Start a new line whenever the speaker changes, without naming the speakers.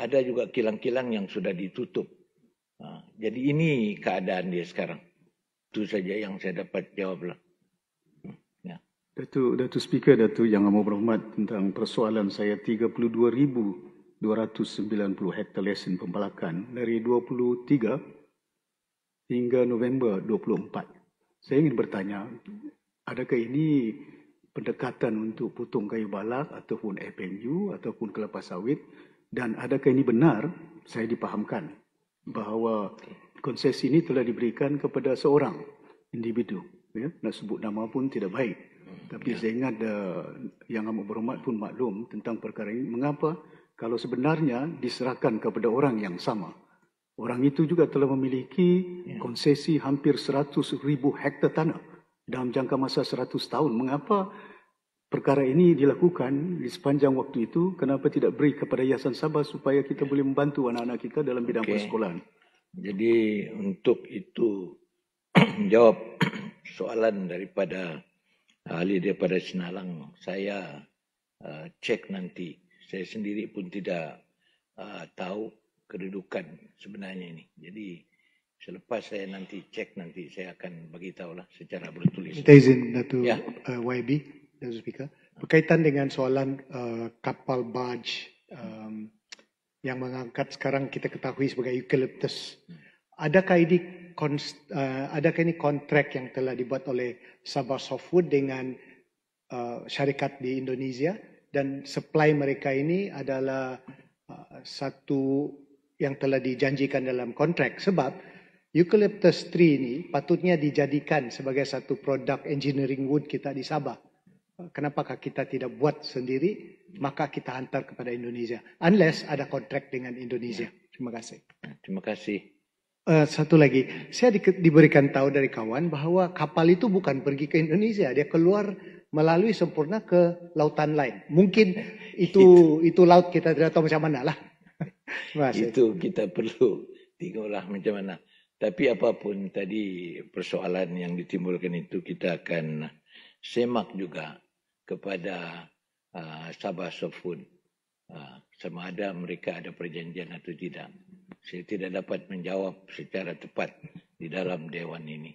ada juga kilang-kilang yang sudah ditutup. Jadi ini keadaan dia sekarang. Itu saja yang saya dapat jawab lah. Ya.
Datuk Speaker, Datuk Yang Amat Berhormat, tentang persoalan saya 32,290 hektar lesen pembalakan dari 23 hingga November 24. Saya ingin bertanya, adakah ini pendekatan untuk potong kayu balak ataupun FNU ataupun kelapa sawit, dan adakah ini benar? Saya dipahamkan bahawa konsesi ini telah diberikan kepada seorang individu, ya? Nak sebut nama pun tidak baik, tapi saya ingat Yang Amat Berhormat pun maklum tentang perkara ini. Mengapa kalau sebenarnya diserahkan kepada orang yang sama? Orang itu juga telah memiliki konsesi hampir 100,000 hektar tanah dalam jangka masa 100 tahun. Mengapa perkara ini dilakukan di sepanjang waktu itu? Kenapa tidak beri kepada Yayasan Sabah supaya kita boleh membantu anak-anak kita dalam bidang persekolahan?
Jadi untuk itu jawab soalan daripada ahli daripada Sinalang, saya cek nanti. Saya sendiri pun tidak tahu kedudukan sebenarnya ini. Jadi selepas saya nanti cek, nanti saya akan beritahulah secara bertulis.
Minta izin Datuk YB, Datuk Speaker, berkaitan dengan soalan kapal barge yang mengangkat sekarang kita ketahui sebagai eucalyptus. Adakah ini kontrak yang telah dibuat oleh Sabah Softwood dengan syarikat di Indonesia, dan supply mereka ini adalah satu yang telah dijanjikan dalam kontrak? Sebab eucalyptus tree ini patutnya dijadikan sebagai satu produk engineering wood kita di Sabah. Kenapakah kita tidak buat sendiri, maka kita hantar kepada Indonesia, unless ada kontrak dengan Indonesia? Terima kasih.
Terima kasih.
Satu lagi, saya diberikan tahu dari kawan bahawa kapal itu bukan pergi ke Indonesia, dia keluar melalui sempurna ke lautan lain. Mungkin itu laut kita tidak tahu macam mana lah.
Itu kita perlu tengoklah macam mana. Tapi apapun tadi persoalan yang ditimbulkan itu, kita akan semak juga kepada Sabah Softwood, sama ada mereka ada perjanjian atau tidak. Saya tidak dapat menjawab secara tepat di dalam dewan ini.